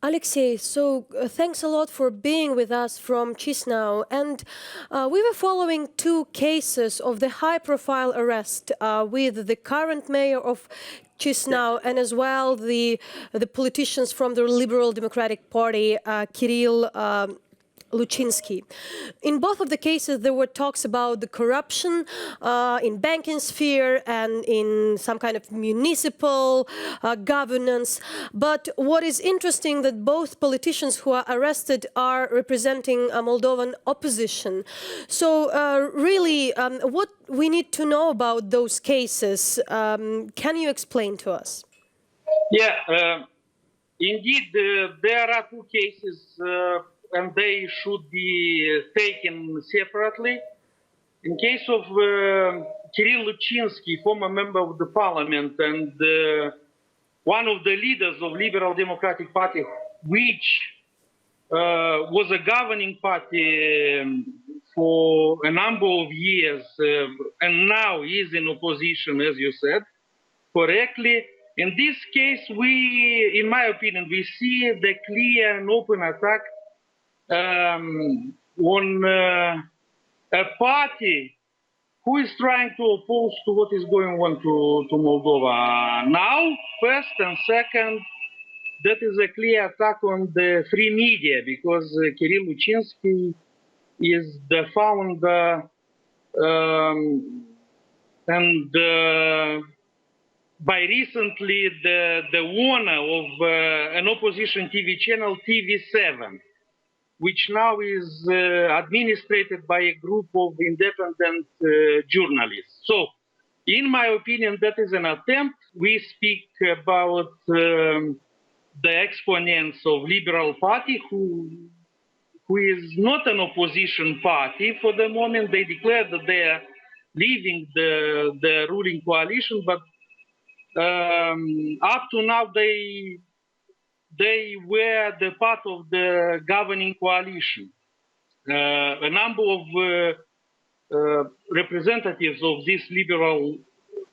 Alexei, so thanks a lot for being with us from Chisinau. And we were following two cases of the high-profile arrest with the current mayor of Chisinau and as well the politicians from the Liberal Democratic Party, Chiril Lucinschi. In both of the cases, there were talks about the corruption in banking sphere and in some kind of municipal governance. But what is interesting that both politicians who are arrested are representing a Moldovan opposition. So really, what we need to know about those cases, can you explain to us? Yeah, indeed, there are two cases and they should be taken separately. In case of Chiril Lucinschi, former member of the parliament and one of the leaders of Liberal Democratic Party, which was a governing party for a number of years and now is in opposition, as you said, correctly. In this case, in my opinion, we see the clear and open attack on a party who is trying to oppose to what is going on to Moldova now, first, and second, that is a clear attack on the free media, because Chiril Lucinschi is the founder and by recently the owner of an opposition TV channel, TV7, which now is administrated by a group of independent journalists. So, in my opinion, that is an attempt. We speak about the exponents of Liberal Party, who is not an opposition party for the moment. They declared that they are leaving the ruling coalition, but up to now they were the part of the governing coalition. A number of representatives of this Liberal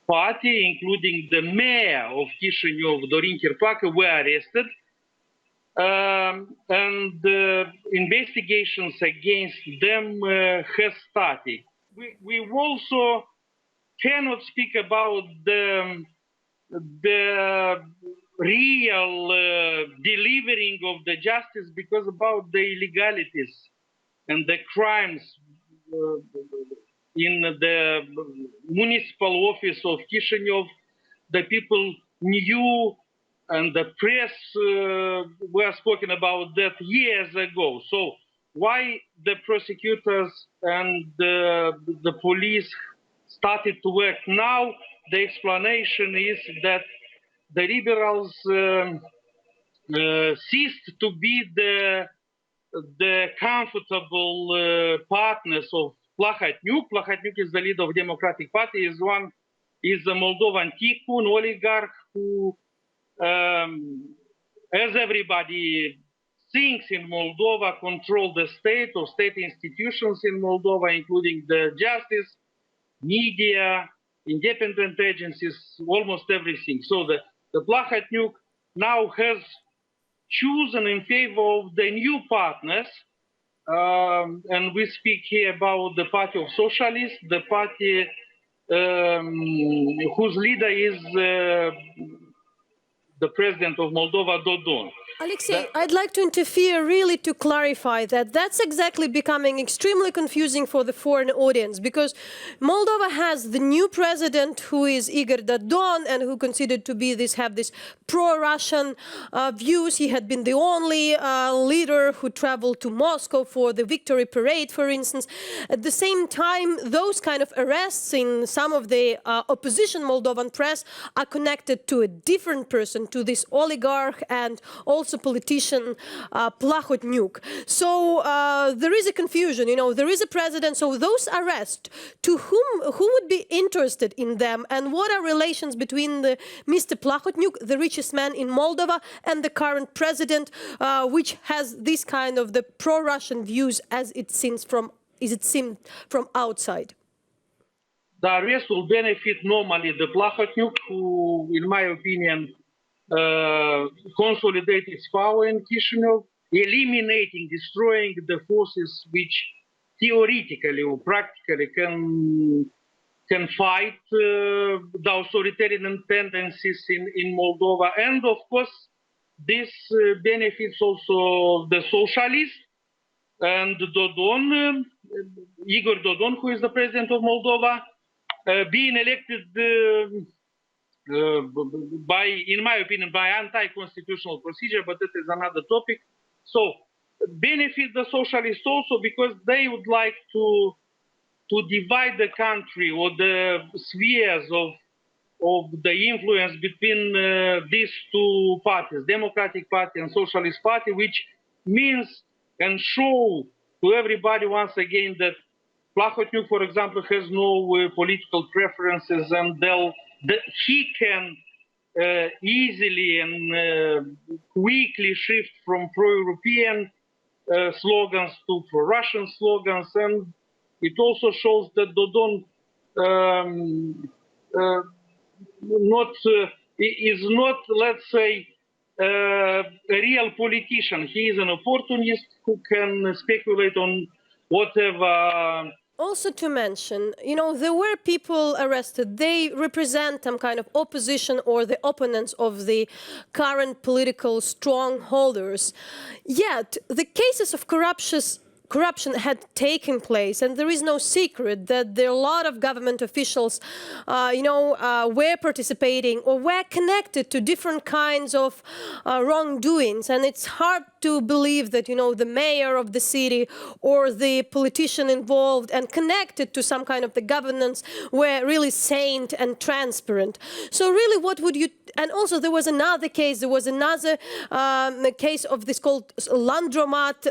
Party, including the mayor of Chisinau, Dorin Chirtoaca, were arrested. And investigations against them have started. We also cannot speak about the real delivering of the justice, because about the illegalities and the crimes in the municipal office of Chisinau, the people knew and the press were spoken about that years ago. So why the prosecutors and the police started to work now? The explanation is that the liberals ceased to be the comfortable partners of Plahotniuc. Plahotniuc is the leader of Democratic Party, is a Moldovan tycoon, oligarch who, as everybody thinks in Moldova, control the state or state institutions in Moldova, including the justice, media, independent agencies, almost everything. So the Plahotniuc now has chosen in favor of the new partners, and we speak here about the Party of Socialists, the party whose leader is the President of Moldova, Dodon. Alexei, I'd like to interfere really to clarify that that's exactly becoming extremely confusing for the foreign audience, because Moldova has the new president who is Igor Dodon and who considered to be have this pro-Russian views. He had been the only leader who traveled to Moscow for the victory parade, for instance. At the same time, those kind of arrests in some of the opposition Moldovan press are connected to a different person, to this oligarch and also politician Plahotniuc. So there is a confusion, there is a president. So those arrests, who would be interested in them, and what are relations between Mr. Plahotniuc, the richest man in Moldova, and the current president, which has this kind of the pro-Russian views as it seems from outside? The arrest will benefit normally the Plahotniuc, who, in my opinion, consolidate its power in Chisinau, eliminating, destroying the forces which theoretically or practically can fight the authoritarian tendencies in Moldova. And of course, this benefits also the socialists and Dodon, Igor Dodon, who is the president of Moldova, being elected by, in my opinion, by anti-constitutional procedure, but that is another topic. So benefit the socialists also because they would like to divide the country or the spheres of the influence between these two parties, Democratic Party and Socialist Party, which means and show to everybody once again that Plahotniuc, for example, has no political preferences and he can easily and quickly shift from pro-European slogans to pro-Russian slogans, and it also shows that Dodon is not, let's say, a real politician. He is an opportunist who can speculate on whatever. Also to mention, you know, there were people arrested. They represent some kind of opposition or the opponents of the current political strongholders. Yet the cases of corruption had taken place, and there is no secret that there are a lot of government officials, were participating or were connected to different kinds of wrongdoings. And it's hard to believe that, you know, the mayor of the city or the politician involved and connected to some kind of the governance were really sane and transparent. So really, what would you... And also there was another case, case of this called Landromat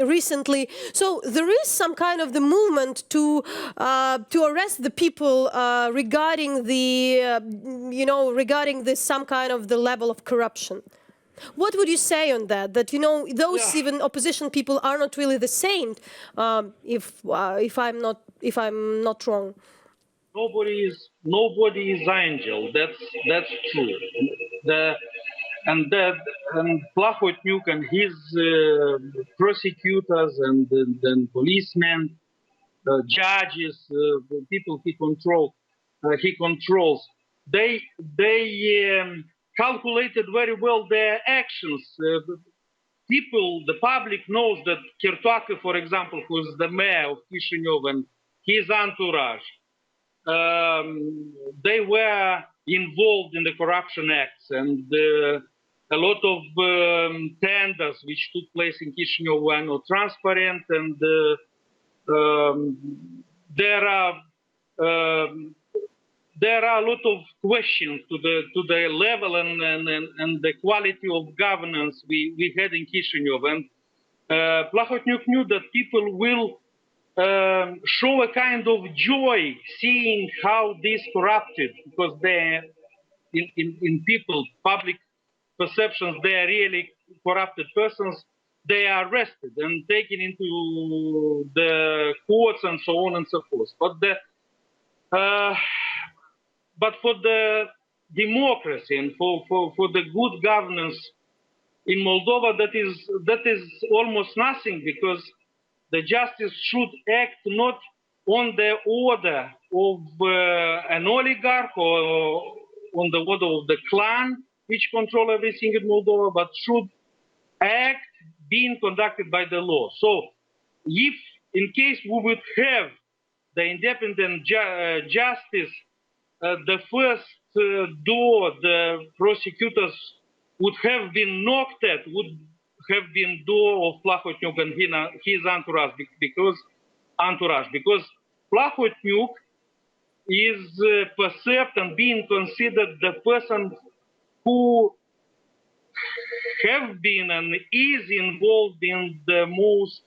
recently. So there is some kind of the movement to arrest the people regarding the, regarding this some kind of the level of corruption. What would you say on that? That, you know, those even opposition people are not really the same, if I'm not wrong. Nobody is angel. That's true. And Plahotniuc and his prosecutors and policemen, judges, people he controls. They calculated very well their actions. The public knows that Chirtoaca, for example, who is the mayor of Chisinau, and his entourage, they were involved in the corruption acts, and a lot of tenders which took place in Chisinau were not transparent, and there are a lot of questions to the level and the quality of governance we had in Chisinau. And Plahotniuc knew that people will show a kind of joy seeing how this corrupted, because they, in people, public perceptions, they are really corrupted persons. They are arrested and taken into the courts and so on and so forth. But for the democracy and for the good governance in Moldova, that is almost nothing, because the justice should act not on the order of an oligarch or on the order of the clan which control everything in Moldova, but should act being conducted by the law. So if in case we would have the independent justice, the first door the prosecutors would have been knocked at would have been door of Plahotniuc and his entourage, because Plahotniuc is perceived and being considered the person who have been and is involved in the most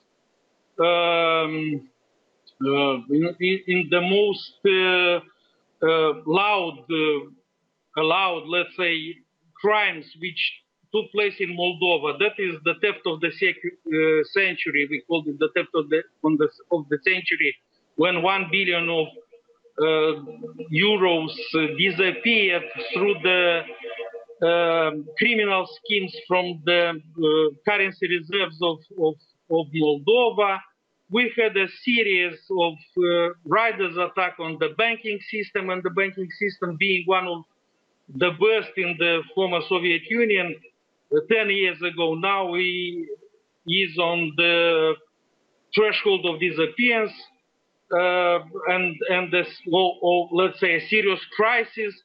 allowed, let's say, crimes which took place in Moldova. That is the theft of the century. We called it the theft of the century, when 1 billion of euros disappeared through the criminal schemes from the currency reserves of Moldova. We had a series of riders attack on the banking system, and the banking system being one of the best in the former Soviet Union 10 years ago. Now he is on the threshold of disappearance and this, or let's say a serious crisis.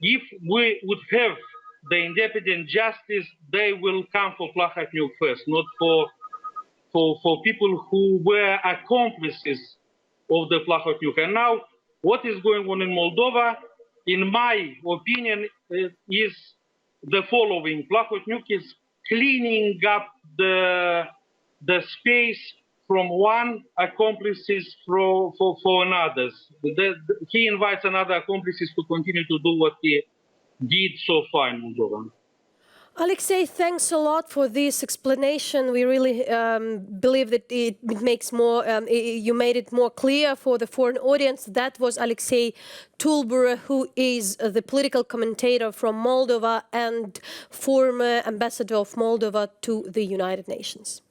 If we would have the independent justice, they will come for Plahotniuc first, not for people who were accomplices of the Plahotniuc. And now, what is going on in Moldova, in my opinion, is the following. Plahotniuc is cleaning up the space from one accomplices for another. He invites another accomplices to continue to do what he did so far in Moldova. Alexei, thanks a lot for this explanation. We really believe that it makes more, you made it more clear for the foreign audience. That was Alexei Tulbure, who is the political commentator from Moldova and former ambassador of Moldova to the United Nations.